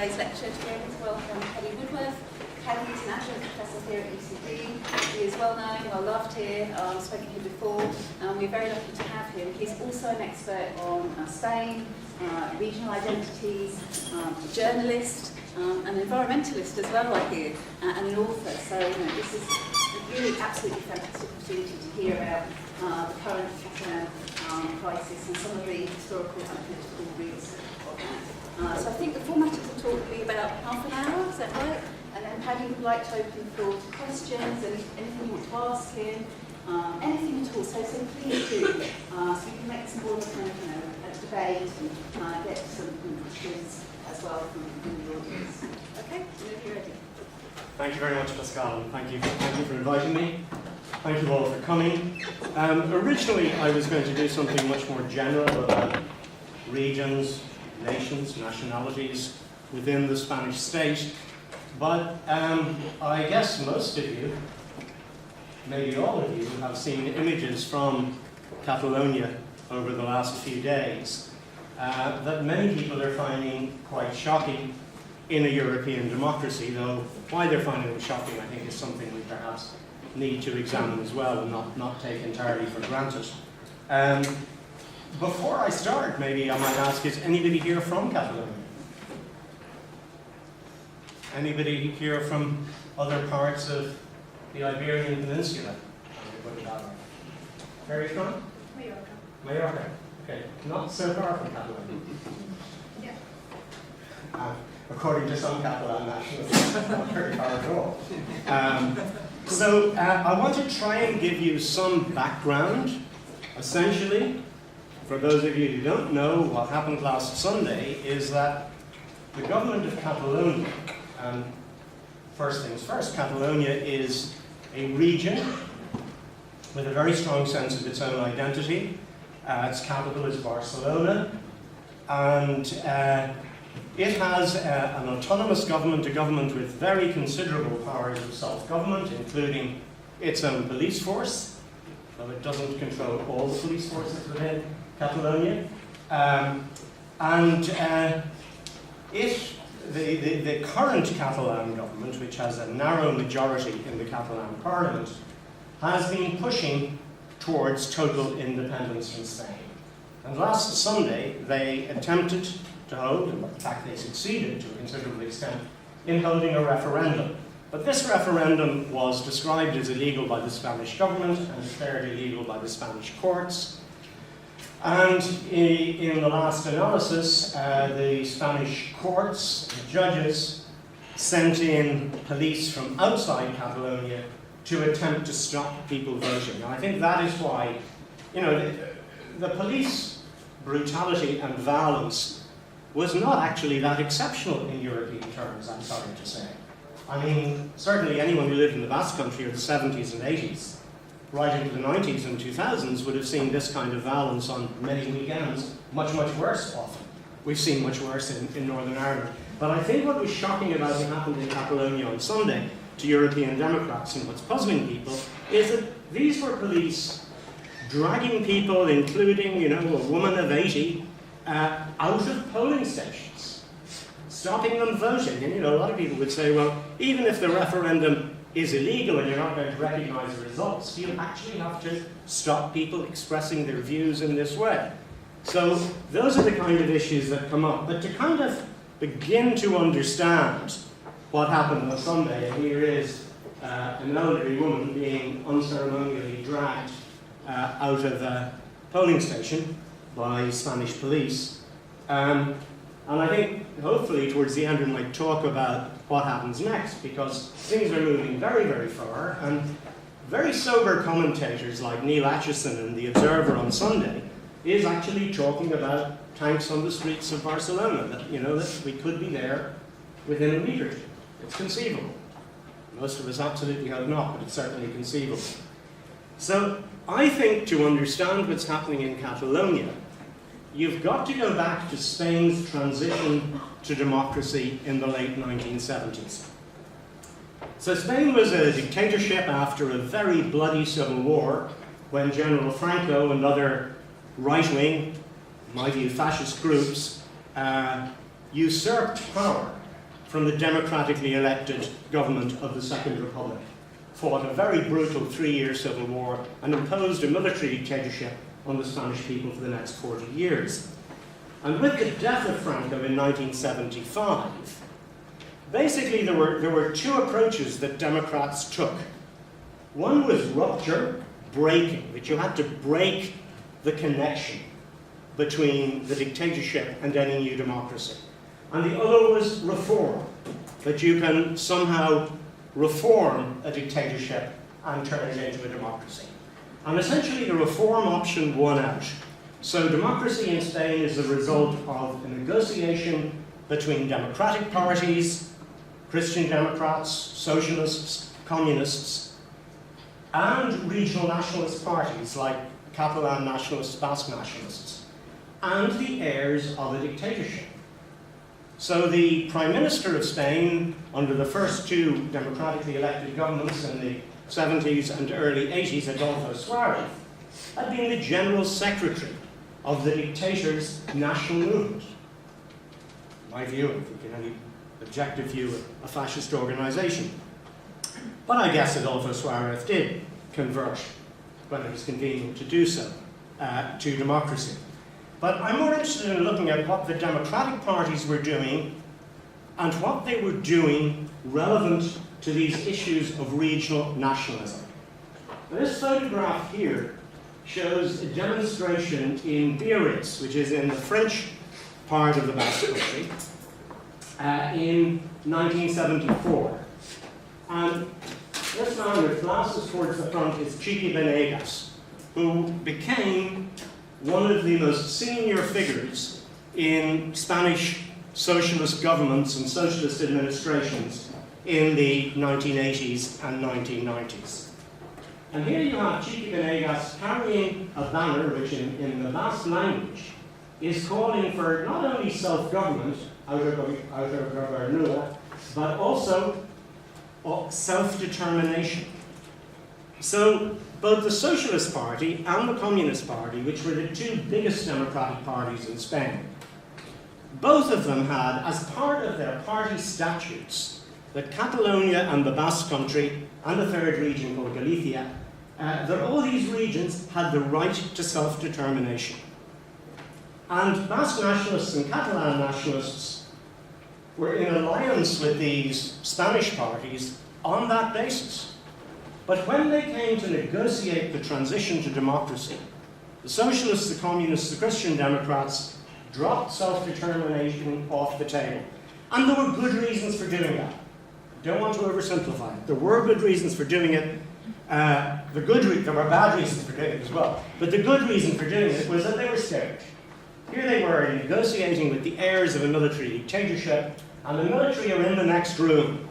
today's lecture to be able to welcome Paddy Woodworth. Paddy is an adjunct professor here at UCB. He is well known, well loved here, spoken here before. We're very lucky to have him. He's also an expert on Spain, regional identities, a journalist, an environmentalist as well, I hear, and an author. So this is a really absolutely fantastic opportunity to hear about the current Catalan crisis and some of the historical and political roots of that. So I think the format of the talk will be about half an hour, is that right? And then Paddy would like to open the floor to questions, anything you want to ask him, anything at all. So please do, so we can make some more of a kind of a debate and get some questions as well from the audience. Okay, whenever you're ready. Thank you very much, Pascal, and thank you for inviting me. Thank you all for coming. Originally, I was going to do something much more general about regions, nations, nationalities within the Spanish state, but I guess most of you, maybe all of you, have seen images from Catalonia over the last few days that many people are finding quite shocking in a European democracy, though why they're finding them shocking, I think, is something we perhaps need to examine as well and not take entirely for granted. Before I start, maybe I might ask, is anybody here from Catalonia? Anybody here from other parts of the Iberian Peninsula? Where are you from? Mallorca. Mallorca. Okay, not so far from Catalonia. Yeah. According to some Catalan nationalists, not very far at all. So I want to try and give you some background. Essentially, for those of you who don't know, what happened last Sunday is that the government of Catalonia, first things first, Catalonia is a region with a very strong sense of its own identity. Its capital is Barcelona, and it has an autonomous government, a government with very considerable powers of self-government, including its own police force, though it doesn't control all the police forces within Catalonia. The current Catalan government, which has a narrow majority in the Catalan parliament, has been pushing towards total independence from Spain. And last Sunday, they attempted to hold, and in fact they succeeded to a considerable extent, in holding a referendum. But this referendum was described as illegal by the Spanish government and declared illegal by the Spanish courts. And in the last analysis, the Spanish courts, the judges, sent in police from outside Catalonia to attempt to stop people voting. And I think that is why, the police brutality and violence was not actually that exceptional in European terms, I'm sorry to say. I mean, certainly anyone who lived in the Basque Country of the 70s and 80s, right into the 90s and 2000s, would have seen this kind of violence on many weekends, much, much worse often. We've seen much worse in Northern Ireland. But I think what was shocking about what happened in Catalonia on Sunday to European Democrats, and what's puzzling people, is that these were police dragging people, including, a woman of 80, out of polling stations, stopping them voting. And a lot of people would say, well, even if the referendum is illegal and you're not going to recognise the results, you actually have to stop people expressing their views in this way. So those are the kind of issues that come up. But to kind of begin to understand what happened on Sunday, here is an elderly woman being unceremonially dragged out of a polling station by Spanish police. And I think, hopefully, towards the end we might talk about what happens next, because things are moving very, very far, and very sober commentators like Neil Acheson in The Observer on Sunday is actually talking about tanks on the streets of Barcelona, that, that we could be there within a week or two. It's conceivable. Most of us absolutely hope not, but it's certainly conceivable. So I think to understand what's happening in Catalonia, you've got to go back to Spain's transition to democracy in the late 1970s. So Spain was a dictatorship after a very bloody civil war, when General Franco and other right-wing, in my view, fascist groups usurped power from the democratically elected government of the Second Republic, fought a very brutal 3-year civil war and imposed a military dictatorship on the Spanish people for the next 40 years. And with the death of Franco in 1975, basically there were two approaches that Democrats took. One was rupture, breaking, that you had to break the connection between the dictatorship and any new democracy. And the other was reform, that you can somehow reform a dictatorship and turn it into a democracy. And essentially the reform option won out. So democracy in Spain is a result of a negotiation between democratic parties, Christian Democrats, socialists, communists, and regional nationalist parties like Catalan nationalists, Basque nationalists, and the heirs of a dictatorship. So the Prime Minister of Spain, under the first two democratically elected governments in the 70s and early 80s, Adolfo Suarez, had been the General Secretary of the dictator's national movement. My view, if you can any objective view of a fascist organization. But I guess Adolfo Suarez did convert, when it was convenient to do so, to democracy. But I'm more interested in looking at what the democratic parties were doing and what they were doing relevant to these issues of regional nationalism. Now, this photograph here shows a demonstration in Biarritz, which is in the French part of the Basque Country, in 1974. And this man with glasses towards the front is Chiqui Venegas, who became one of the most senior figures in Spanish socialist governments and socialist administrations in the 1980s and 1990s. And here you have Chiqui Venegas carrying a banner which in the Basque language is calling for not only self-government, autogobernura, but also self-determination. So both the Socialist Party and the Communist Party, which were the two biggest democratic parties in Spain, both of them had, as part of their party statutes, that Catalonia and the Basque Country and a third region called Galicia, that all these regions had the right to self-determination. And Basque nationalists and Catalan nationalists were in alliance with these Spanish parties on that basis. But when they came to negotiate the transition to democracy, the socialists, the communists, the Christian Democrats dropped self-determination off the table. And there were good reasons for doing that. I don't want to oversimplify it. There were good reasons for doing it. There were bad reasons for doing it as well. But the good reason for doing it was that they were scared. Here they were negotiating with the heirs of a military dictatorship, and the military are in the next room,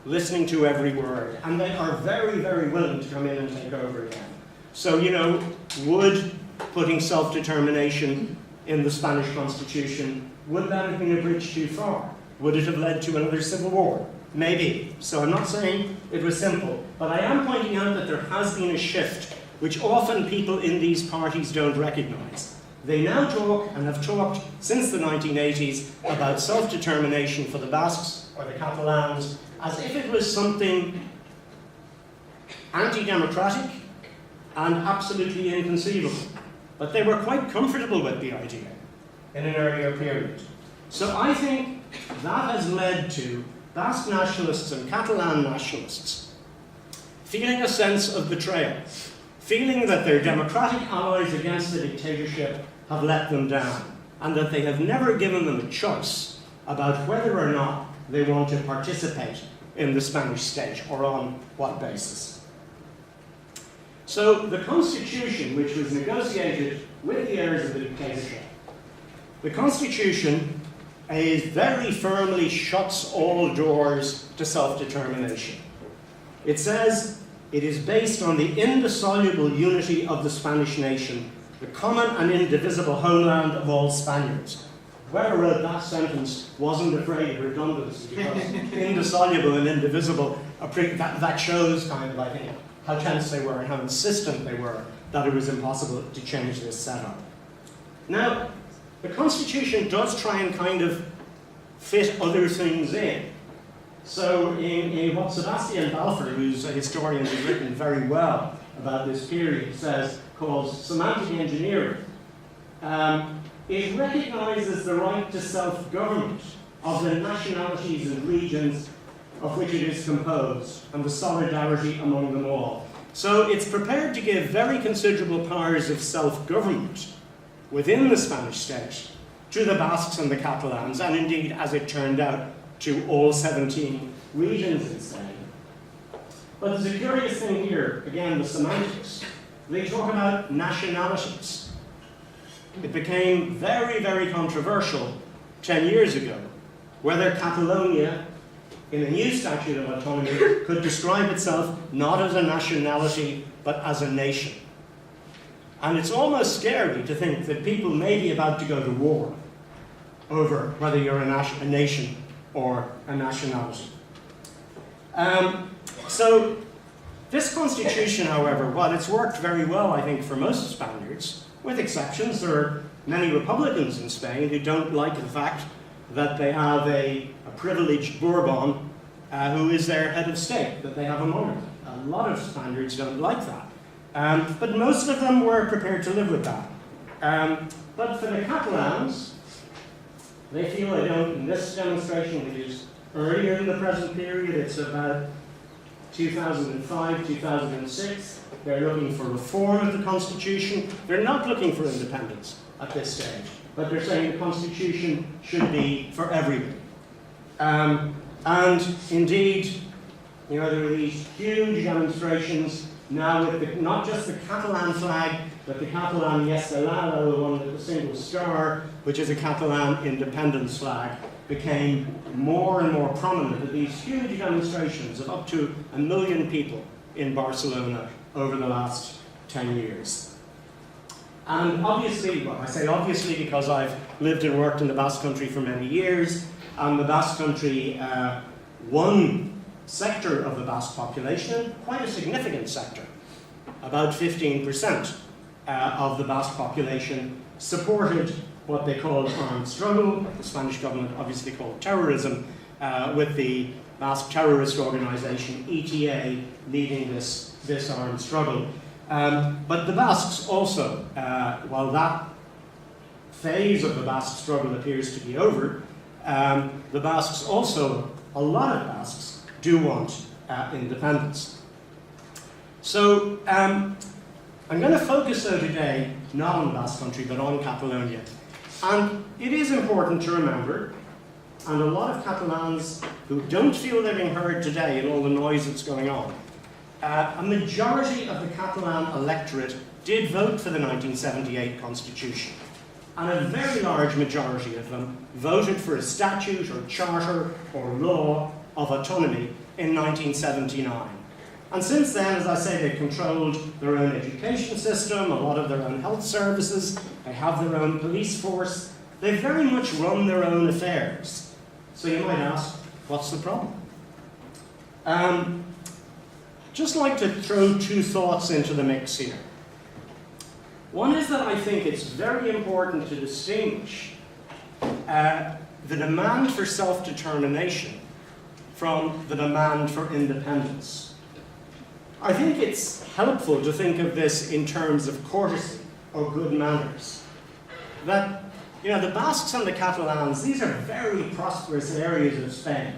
listening to every word, and they are very, very willing to come in and take over again. So, you know, would putting self-determination in the Spanish Constitution, would that have been a bridge too far? Would it have led to another civil war? Maybe. So I'm not saying it was simple, but I am pointing out that there has been a shift, which often people in these parties don't recognize. They now talk, and have talked since the 1980s, about self-determination for the Basques or the Catalans, as if it was something anti-democratic and absolutely inconceivable. But they were quite comfortable with the idea in an earlier period. So I think that has led to Basque nationalists and Catalan nationalists feeling a sense of betrayal, feeling that their democratic allies against the dictatorship have let them down, and that they have never given them a choice about whether or not they want to participate in the Spanish state, or on what basis. So the Constitution, which was negotiated with the heirs of the dictatorship, the Constitution very firmly shuts all doors to self-determination. It says it is based on the indissoluble unity of the Spanish nation, the common and indivisible homeland of all Spaniards. Whoever wrote that sentence wasn't afraid of redundancy, because indissoluble and indivisible, that shows kind of, I think, how tense they were and how insistent they were that it was impossible to change this setup. Now, the Constitution does try and kind of fit other things in. So in what Sebastian Balfour, who's a historian who's written very well about this period, calls semantic engineering, it recognizes the right to self-government of the nationalities and regions of which it is composed, and the solidarity among them all. So it's prepared to give very considerable powers of self-government within the Spanish state to the Basques and the Catalans, and indeed, as it turned out, to all 17 regions in Spain. But there's a curious thing here, again, the semantics. They talk about nationalities. It became very, very controversial 10 years ago whether Catalonia, in a new statute of autonomy, could describe itself not as a nationality, but as a nation. And it's almost scary to think that people may be about to go to war over whether you're a nation or a nationality. So this constitution, however, while it's worked very well, I think, for most Spaniards, with exceptions, there are many Republicans in Spain who don't like the fact that they have a privileged Bourbon who is their head of state, that they have a monarch. A lot of Spaniards don't like that. But most of them were prepared to live with that. But for the Catalans, they feel they don't. In this demonstration, which is earlier in the present period, it's about 2005, 2006. They're looking for reform of the Constitution. They're not looking for independence at this stage, but they're saying the Constitution should be for everybody. And indeed, there are these huge demonstrations now with not just the Catalan flag, but the Catalan Estelado, the one with the single star, which is a Catalan independence flag, became more and more prominent at these huge demonstrations of up to 1 million people in Barcelona over the last 10 years. And obviously, well, I say obviously because I've lived and worked in the Basque Country for many years, and the Basque Country, one sector of the Basque population, quite a significant sector, about 15% of the Basque population, supported what they called armed struggle, what the Spanish government obviously called terrorism, with the Basque terrorist organization ETA leading this armed struggle. But the Basques also, while that phase of the Basque struggle appears to be over, the Basques also, a lot of Basques, do want independence. So I'm going to focus though today not on the Basque Country but on Catalonia. And it is important to remember, and a lot of Catalans who don't feel they're being heard today in all the noise that's going on, a majority of the Catalan electorate did vote for the 1978 Constitution. And a very large majority of them voted for a statute or charter or law of autonomy in 1979. And since then, as I say, they've controlled their own education system, a lot of their own health services, they have their own police force, they've very much run their own affairs. So you might ask, what's the problem? Just like to throw two thoughts into the mix here. One is that I think it's very important to distinguish the demand for self-determination from the demand for independence. I think it's helpful to think of this in terms of courtesy or good manners. That, the Basques and the Catalans, these are very prosperous areas of Spain.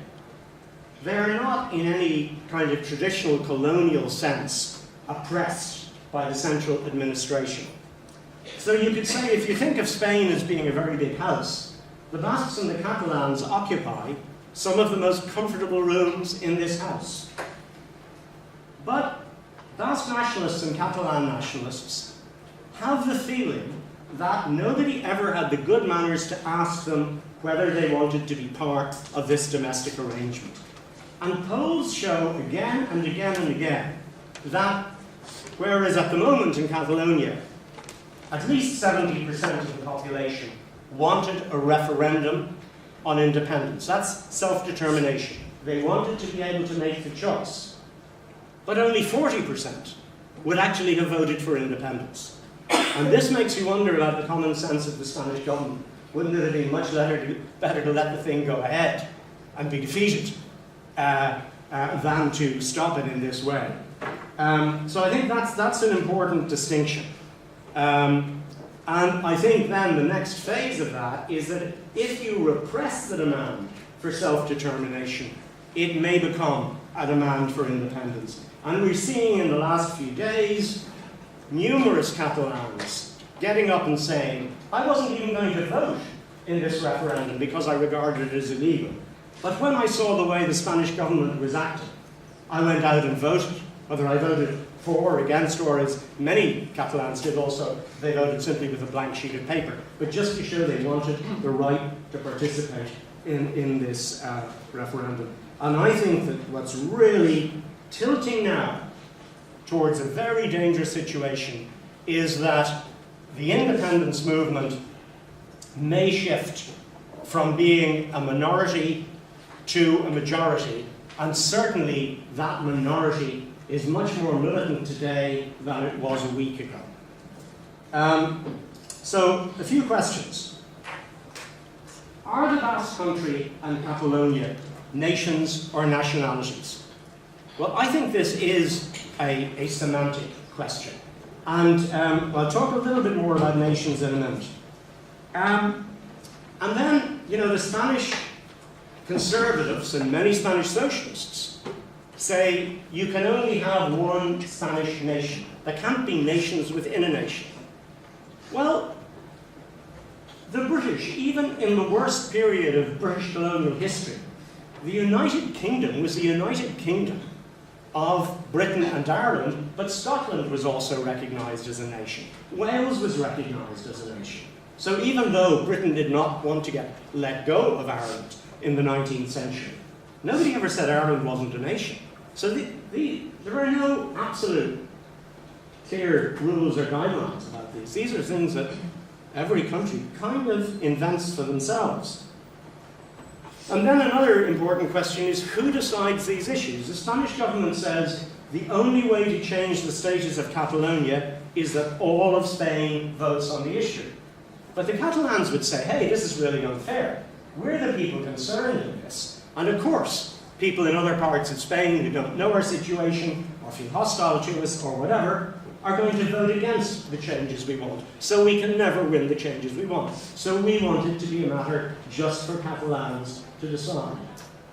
They're not in any kind of traditional colonial sense oppressed by the central administration. So you could say, if you think of Spain as being a very big house, the Basques and the Catalans occupy some of the most comfortable rooms in this house. But Basque nationalists and Catalan nationalists have the feeling that nobody ever had the good manners to ask them whether they wanted to be part of this domestic arrangement. And polls show again and again and again that whereas at the moment in Catalonia, at least 70% of the population wanted a referendum on independence. That's self-determination. They wanted to be able to make the choice. But only 40% would actually have voted for independence. And this makes you wonder about the common sense of the Spanish government. Wouldn't it have been much better to let the thing go ahead and be defeated than to stop it in this way. So I think that's an important distinction. And I think then the next phase of that is that if you repress the demand for self-determination, it may become a demand for independence. And we're seeing in the last few days numerous Catalans getting up and saying, I wasn't even going to vote in this referendum because I regarded it as illegal. But when I saw the way the Spanish government was acting, I went out and voted. Whether I voted for or against, or as many Catalans did also, they voted simply with a blank sheet of paper, but just to show they wanted the right to participate in this referendum. And I think that what's really tilting now towards a very dangerous situation is that the independence movement may shift from being a minority to a majority, and certainly that minority is much more militant today than it was a week ago. So, a few questions. Are the Basque Country and Catalonia nations or nationalities? Well, I think this is a semantic question. And I'll talk a little bit more about nations in a minute. And then, the Spanish conservatives and many Spanish socialists say you can only have one Spanish nation. There can't be nations within a nation. Well, the British, even in the worst period of British colonial history, the United Kingdom was the United Kingdom of Britain and Ireland, but Scotland was also recognised as a nation. Wales was recognised as a nation. So even though Britain did not want to get let go of Ireland in the 19th century, nobody ever said Ireland wasn't a nation. So there are no absolute clear rules or guidelines about these. These are things that every country kind of invents for themselves. And then another important question is who decides these issues? The Spanish government says the only way to change the status of Catalonia is that all of Spain votes on the issue. But the Catalans would say, hey, this is really unfair. We're the people concerned in this. And of course, people in other parts of Spain who don't know our situation or feel hostile to us or whatever are going to vote against the changes we want. So we can never win the changes we want. So we want it to be a matter just for Catalans to decide.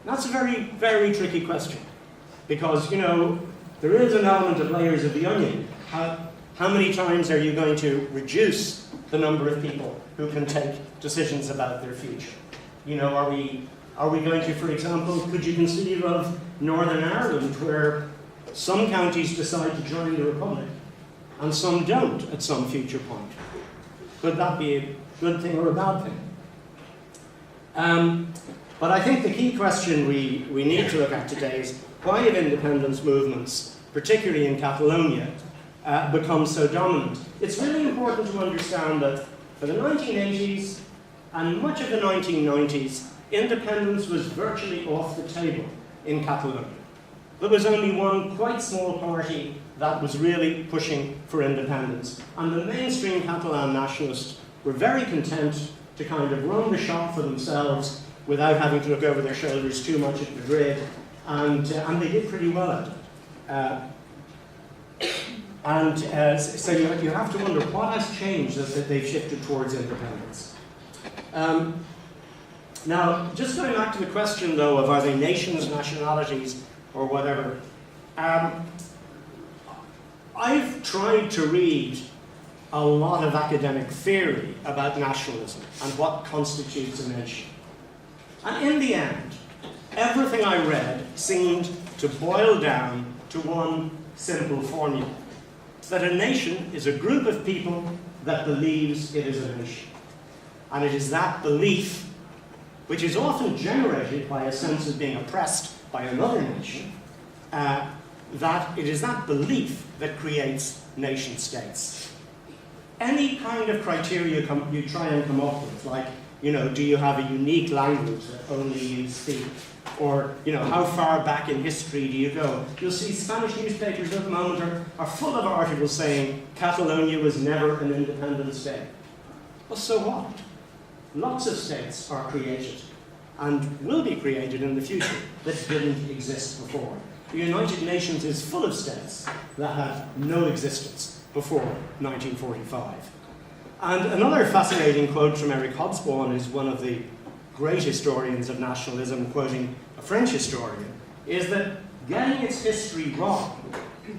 That's a very, very tricky question. Because, there is an element of layers of the onion. How many times are you going to reduce the number of people who can take decisions about their future? Are we going to, for example, could you conceive of Northern Ireland where some counties decide to join the Republic and some don't at some future point? Could that be a good thing or a bad thing? But I think the key question we need to look at today is why have independence movements, particularly in Catalonia, become so dominant? It's really important to understand that for the 1980s and much of the 1990s, independence was virtually off the table in Catalonia. There was only one quite small party that was really pushing for independence. And the mainstream Catalan nationalists were very content to kind of run the shop for themselves without having to look over their shoulders too much at Madrid. And they did pretty well at it. So you have to wonder what has changed that they've shifted towards independence. Now, just going back to the question, though, of are they nations, nationalities, or whatever, I've tried to read a lot of academic theory about nationalism and what constitutes a nation. And in the end, everything I read seemed to boil down to one simple formula. That a nation is a group of people that believes it is a nation. And it is that belief, which is often generated by a sense of being oppressed by another nation, that it is that belief that creates nation states. Any kind of criteria you try and come up with, like, do you have a unique language that only you speak? Or, how far back in history do you go? You'll see Spanish newspapers at the moment are full of articles saying Catalonia was never an independent state. Well, so what? Lots of states are created and will be created in the future that didn't exist before. The United Nations is full of states that had no existence before 1945. And another fascinating quote from Eric Hobsbawm is one of the great historians of nationalism, quoting a French historian, is that getting its history wrong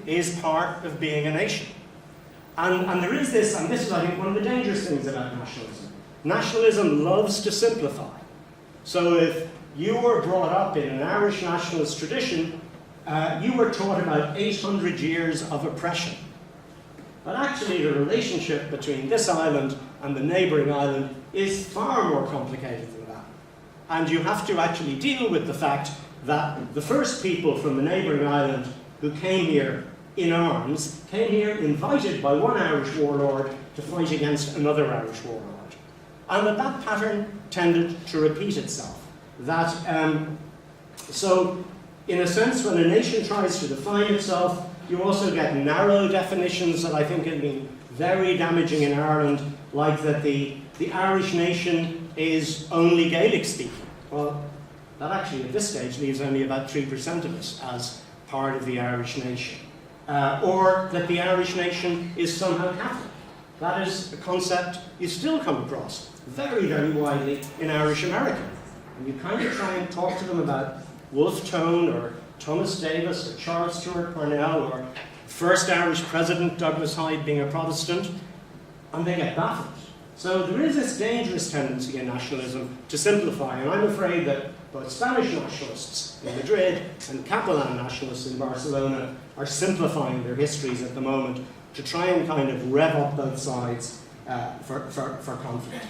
is part of being a nation. And there is this, and this is, I think, one of the dangerous things about nationalism. Nationalism loves to simplify. So if you were brought up in an Irish nationalist tradition, you were taught about 800 years of oppression. But actually the relationship between this island and the neighbouring island is far more complicated than that. And you have to actually deal with the fact that the first people from the neighbouring island who came here in arms came here invited by one Irish warlord to fight against another Irish warlord. And that pattern tended to repeat itself. That, so, in a sense, when a nation tries to define itself, you also get narrow definitions that I think have been very damaging in Ireland, like that the Irish nation is only Gaelic speaking. Well, that actually at this stage leaves only about 3% of us as part of the Irish nation. Or that the Irish nation is somehow Catholic. That is a concept you still come across very, very widely in Irish America. And you kind of try and talk to them about Wolfe Tone or Thomas Davis or Charles Stewart Parnell or first Irish president Douglas Hyde being a Protestant, and they get baffled. So there is this dangerous tendency in nationalism to simplify, and I'm afraid that both Spanish nationalists in Madrid and Catalan nationalists in Barcelona are simplifying their histories at the moment to try and kind of rev up both sides for conflict.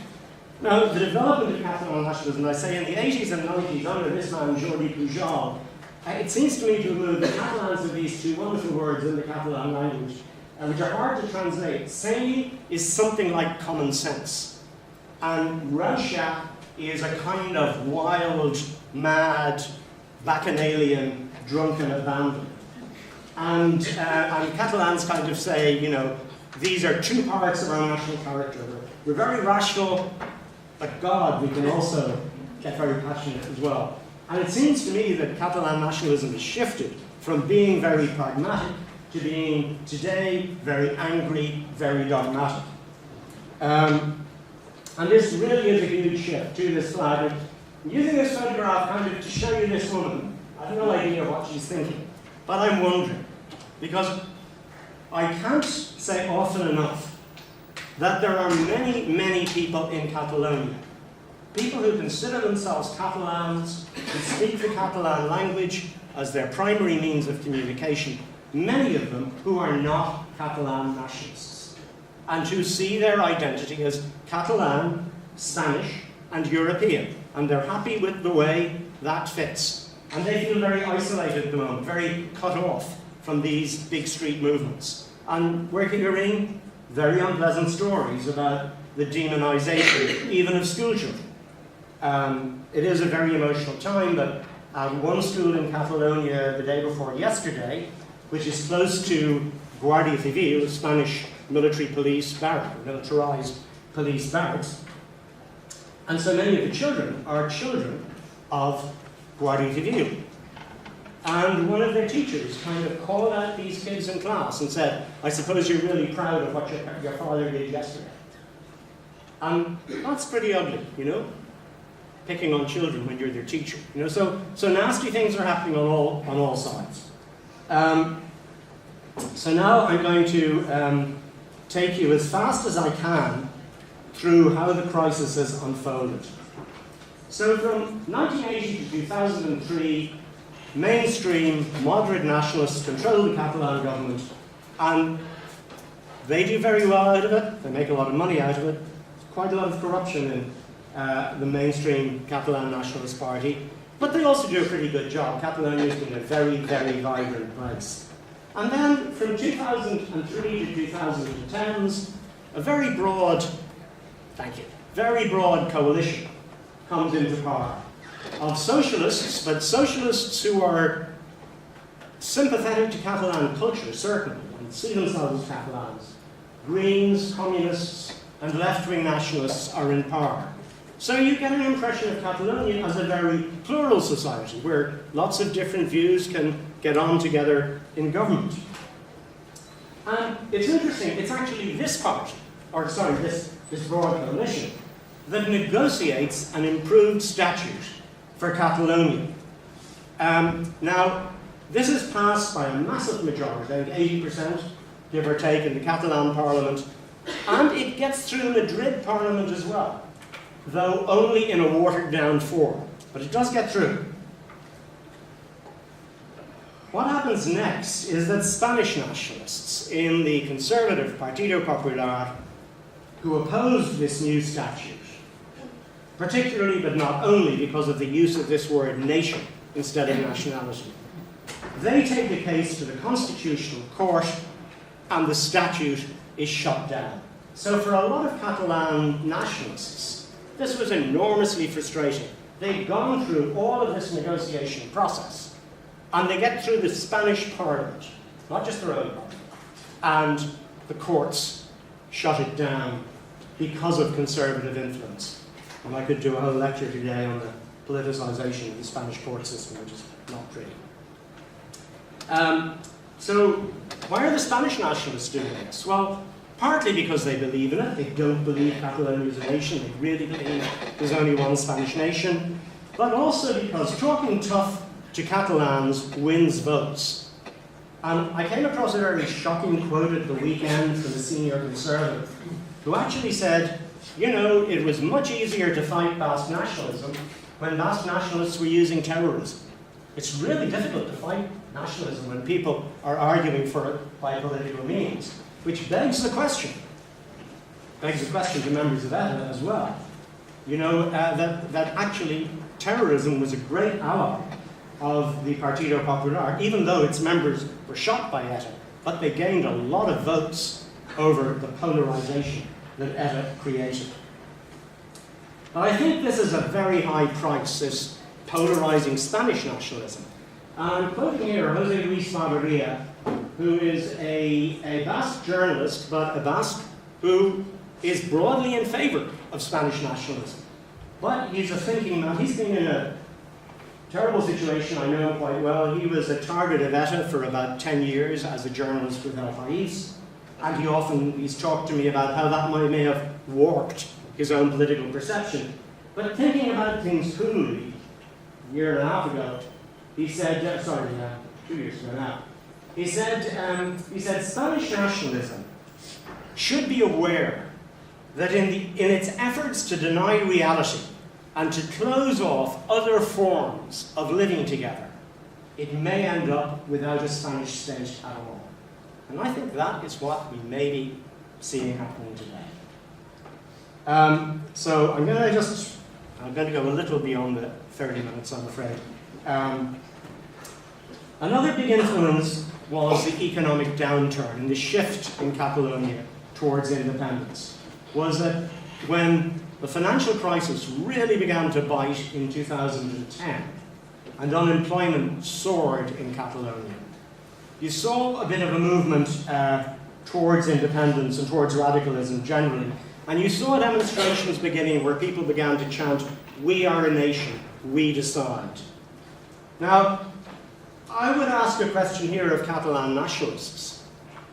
Now, the development of Catalan nationalism, I say in the 80s and 90s under this man, Jordi Pujol, it seems to me to have moved the Catalans of these two wonderful words in the Catalan language, which are hard to translate. Seny is something like common sense, and Rauxa is a kind of wild, mad, bacchanalian, drunken abandon. And Catalans kind of say, you know, these are two parts of our national character. We're very rational, but God, we can also get very passionate as well. And it seems to me that Catalan nationalism has shifted from being very pragmatic to being, today, very angry, very dogmatic. And this really is a huge shift to this flag. I'm using this photograph kind of to show you this woman. I have no idea what she's thinking, but I'm wondering. Because I can't say often enough that there are many, many people in Catalonia, people who consider themselves Catalans, who speak the Catalan language as their primary means of communication, many of them who are not Catalan nationalists, and who see their identity as Catalan, Spanish, and European, and they're happy with the way that fits. And they feel very isolated at the moment, very cut off from these big street movements. And we're hearing very unpleasant stories about the demonization, even of school children. It is a very emotional time, but one school in Catalonia the day before yesterday, which is close to Guardia Civil, Spanish military police barrack, militarized police barracks, and so many of the children are children of Guardia Civil. And one of their teachers kind of called out these kids in class and said, I suppose you're really proud of what your father did yesterday. And that's pretty ugly, you know? Picking on children when you're their teacher. You know, so nasty things are happening on all sides. So now I'm going to take you as fast as I can through how the crisis has unfolded. So from 1980 to 2003, mainstream moderate nationalists control the Catalan government, and they do very well out of it. They make a lot of money out of it. There's quite a lot of corruption in the mainstream Catalan Nationalist Party, but they also do a pretty good job. Catalonia has been a very, very vibrant place. And then from 2003 to 2010s, a very broad coalition comes into power of socialists, but socialists who are sympathetic to Catalan culture, certainly, and see themselves as Catalans. Greens, communists, and left-wing nationalists are in power. So you get an impression of Catalonia as a very plural society, where lots of different views can get on together in government. And it's interesting, it's actually this party, or sorry, this broad coalition, that negotiates an improved statute for Catalonia. Now, this is passed by a massive majority, I think 80%, give or take, in the Catalan parliament, and it gets through the Madrid parliament as well, though only in a watered-down form, but it does get through. What happens next is that Spanish nationalists in the conservative Partido Popular, who opposed this new statute, particularly but not only because of the use of this word nation instead of nationality, they take the case to the Constitutional Court and the statute is shut down. So for a lot of Catalan nationalists, this was enormously frustrating. They'd gone through all of this negotiation process, and they get through the Spanish parliament, not just their own parliament, and the courts shut it down because of conservative influence. And I could do a whole lecture today on the politicization of the Spanish court system, which is not pretty. So why are the Spanish nationalists doing this? Well, partly because they believe in it. They don't believe Catalonia is a nation. They really believe there's only one Spanish nation. But also because talking tough to Catalans wins votes. And I came across a very shocking quote at the weekend from a senior conservative who actually said, you know, it was much easier to fight Basque nationalism when Basque nationalists were using terrorism. It's really difficult to fight nationalism when people are arguing for it by political means, which begs the question to members of ETA as well, you know, that actually terrorism was a great ally of the Partido Popular, even though its members were shot by ETA, but they gained a lot of votes over the polarization that ETA created. But I think this is a very high price, this polarizing Spanish nationalism. And I'm quoting here Jose Luis Barberia, who is a Basque journalist, but a Basque who is broadly in favor of Spanish nationalism. But he's a thinking man. He's been in a terrible situation, I know him quite well. He was a target of ETA for about 10 years as a journalist with El País. And he's talked to me about how that may have warped his own political perception. But thinking about things coolly, a year and a half ago, he said, 2 years ago now, he said Spanish nationalism should be aware that in its efforts to deny reality and to close off other forms of living together, it may end up without a Spanish state at all. And I think that is what we may be seeing happening today. So I'm going to go a little beyond the 30 minutes, I'm afraid. Another big influence was the economic downturn and the shift in Catalonia towards independence. Was that when the financial crisis really began to bite in 2010 and unemployment soared in Catalonia, you saw a bit of a movement towards independence and towards radicalism generally. And you saw demonstrations beginning where people began to chant, "We are a nation, we decide." Now, I would ask a question here of Catalan nationalists,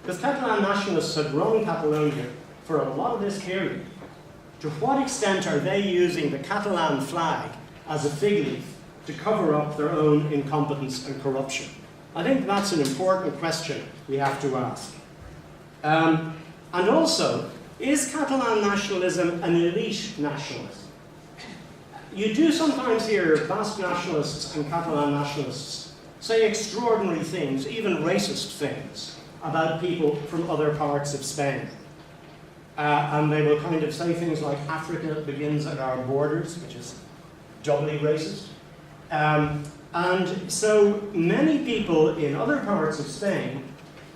because Catalan nationalists had run Catalonia for a lot of this period. To what extent are they using the Catalan flag as a fig leaf to cover up their own incompetence and corruption? I think that's an important question we have to ask. And also, is Catalan nationalism an elite nationalism? You do sometimes hear Basque nationalists and Catalan nationalists say extraordinary things, even racist things, about people from other parts of Spain. And they will kind of say things like, Africa begins at our borders, which is doubly racist. And so many people in other parts of Spain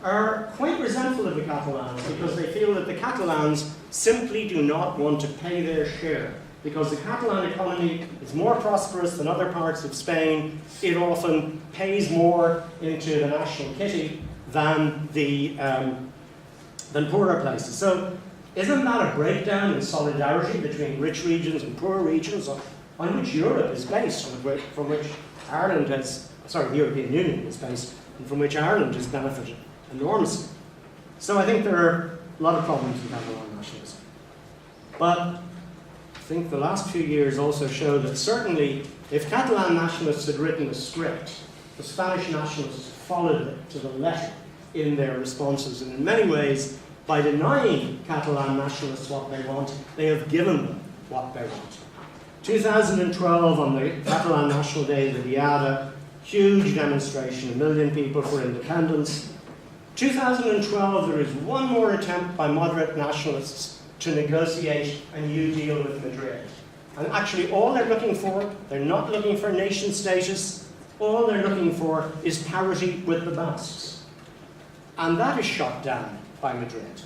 are quite resentful of the Catalans because they feel that the Catalans simply do not want to pay their share, because the Catalan economy is more prosperous than other parts of Spain. It often pays more into the national kitty than poorer places. So Isn't that a breakdown in solidarity between rich regions and poor regions on which Europe is based, from which Ireland has, sorry, the European Union is based, and from which Ireland has benefited enormously? So I think there are a lot of problems with Catalan nationalism. But I think the last few years also show that certainly if Catalan nationalists had written a script, the Spanish nationalists followed it to the letter in their responses, and in many ways, by denying Catalan nationalists what they want, they have given them what they want. 2012, on the Catalan National Day, the Diada, huge demonstration, 1 million people for independence. 2012, there is one more attempt by moderate nationalists to negotiate a new deal with Madrid. And actually all they're looking for, they're not looking for nation status, all they're looking for is parity with the Basques. And that is shot down by Madrid.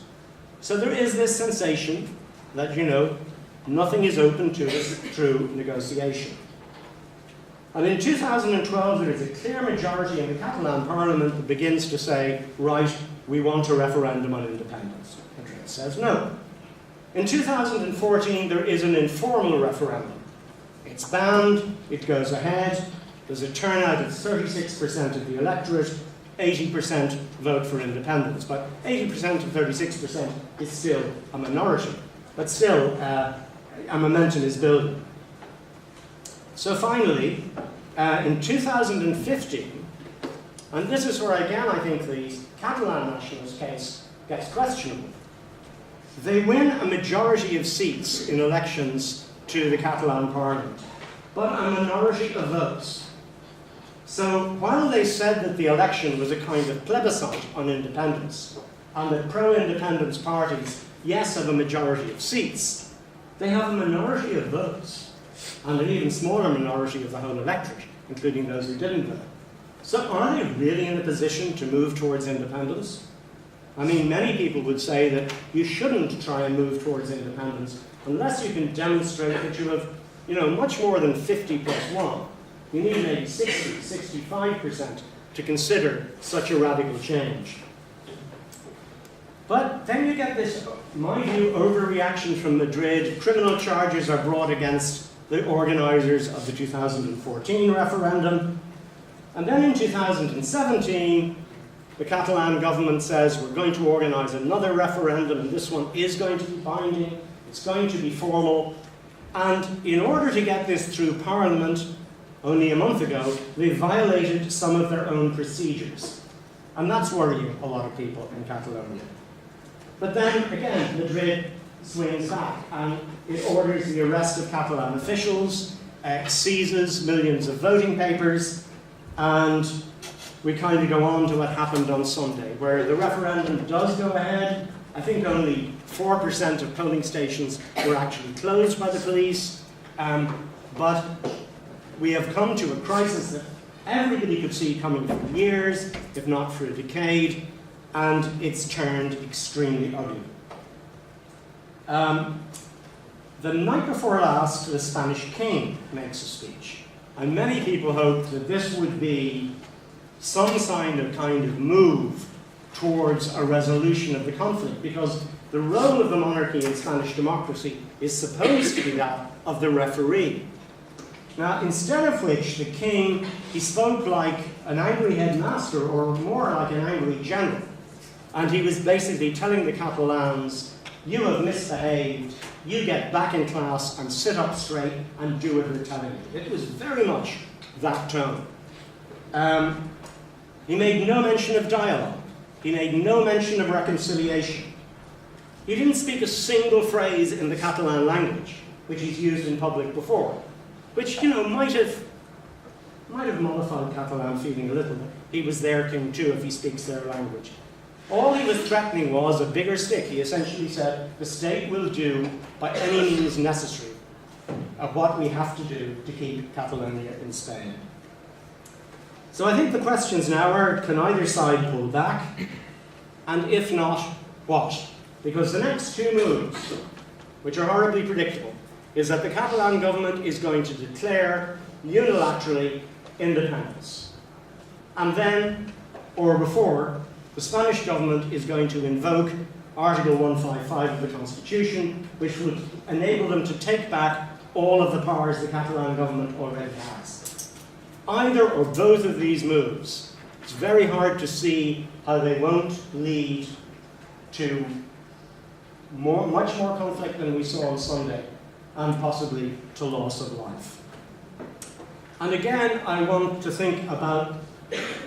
So there is this sensation that, you know, nothing is open to us through negotiation. And in 2012, there is a clear majority in the Catalan parliament that begins to say, right, we want a referendum on independence. Madrid says no. In 2014, there is an informal referendum. It's banned, it goes ahead, there's a turnout of 36% of the electorate, 80% vote for independence. But 80% of 36% is still a minority. But still, a momentum is building. So finally, in 2015, and this is where again I think the Catalan nationalist case gets questionable, they win a majority of seats in elections to the Catalan parliament, but a minority of votes. So while they said that the election was a kind of plebiscite on independence, and that pro-independence parties, yes, have a majority of seats, they have a minority of votes, and an even smaller minority of the whole electorate, including those who didn't vote. So are they really in a position to move towards independence? I mean, many people would say that you shouldn't try and move towards independence unless you can demonstrate that you have, you know, much more than 50 plus 1. You need maybe 60, 65% to consider such a radical change. But then you get this, my view, overreaction from Madrid. Criminal charges are brought against the organisers of the 2014 referendum. And then in 2017, the Catalan government says we're going to organise another referendum, and this one is going to be binding, it's going to be formal. And in order to get this through Parliament, only a month ago, they violated some of their own procedures. And that's worrying a lot of people in Catalonia. But then, again, Madrid swings back, and it orders the arrest of Catalan officials, seizes millions of voting papers, and we kind of go on to what happened on Sunday, where the referendum does go ahead. I think only 4% of polling stations were actually closed by the police, but we have come to a crisis that everybody could see coming for years, if not for a decade, and it's turned extremely ugly. The night before last, the Spanish king makes a speech, and many people hoped that this would be some kind of move towards a resolution of the conflict, because the role of the monarchy in Spanish democracy is supposed to be that of the referee. Now, instead of which, the king, he spoke like an angry headmaster, or more like an angry general. And he was basically telling the Catalans, you have misbehaved, you get back in class and sit up straight and do what we're telling you. It was very much that tone. He made no mention of dialogue. He made no mention of reconciliation. He didn't speak a single phrase in the Catalan language, which he's used in public before, which, you know, might have mollified Catalan feeling a little bit. He was their king too if he speaks their language. All he was threatening was a bigger stick. He essentially said, the state will do by any means necessary of what we have to do to keep Catalonia in Spain. So I think the questions now are, can either side pull back? And if not, what? Because the next two moves, which are horribly predictable, is that the Catalan government is going to declare unilaterally independence. And then, or before, the Spanish government is going to invoke Article 155 of the Constitution, which would enable them to take back all of the powers the Catalan government already has. Either or both of these moves, it's very hard to see how they won't lead to much more conflict than we saw on Sunday, and possibly to loss of life. And again, I want to think about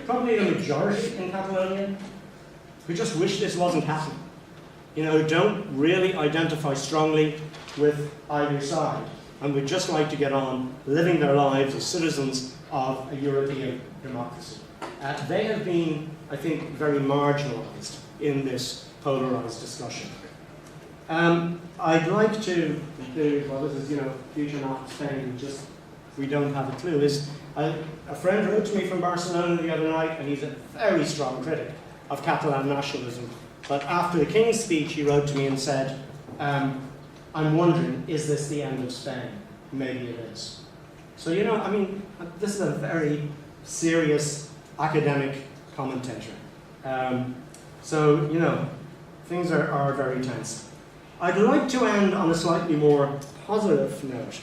probably the majority in Catalonia who just wish this wasn't happening. You know, don't really identify strongly with either side, and would just like to get on living their lives as citizens of a European democracy. They have been, I think, very marginalised in this polarised discussion. I'd like to do, well, this is, future not Spain, just we don't have a clue, is a friend wrote to me from Barcelona the other night, and he's a very strong critic of Catalan nationalism. But after the King's speech, he wrote to me and said, I'm wondering, is this the end of Spain? Maybe it is. So, this is a very serious academic commentator. Things are very tense. I'd like to end on a slightly more positive note.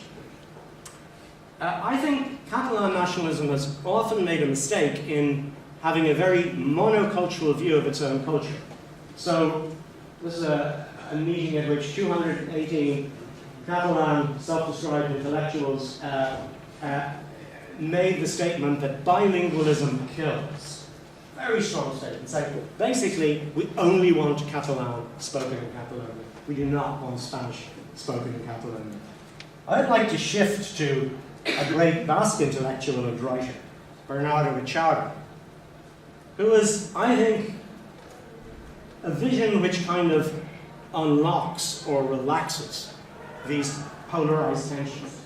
I think Catalan nationalism has often made a mistake in having a very monocultural view of its own culture. So, this is a meeting at which 218 Catalan self-described intellectuals made the statement that bilingualism kills. Very strong statement. Saying, basically, we only want Catalan spoken in Catalonia. We do not want Spanish spoken in Catalonia. I'd like to shift to a great Basque intellectual and writer, Bernardo Echaga, who is, I think, a vision which kind of unlocks or relaxes these polarized tensions.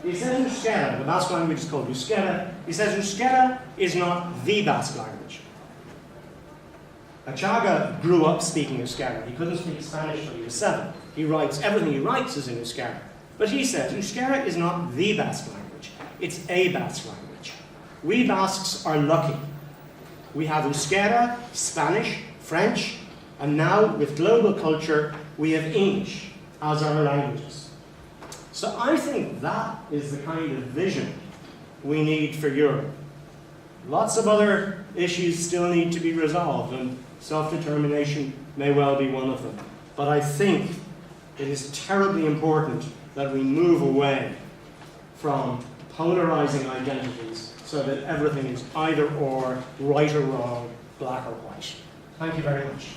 He says Euskera, the Basque language is called Euskera, he says Euskera is not the Basque language. Echaga grew up speaking Euskera. He couldn't speak Spanish until he was 7. He writes, everything he writes is in Euskera. But he says Euskera is not the Basque language, it's a Basque language. We Basques are lucky. We have Euskera, Spanish, French, and now with global culture, we have English as our languages. So I think that is the kind of vision we need for Europe. Lots of other issues still need to be resolved, and self-determination may well be one of them. But I think it is terribly important that we move away from polarizing identities so that everything is either or, right or wrong, black or white. Thank you very much.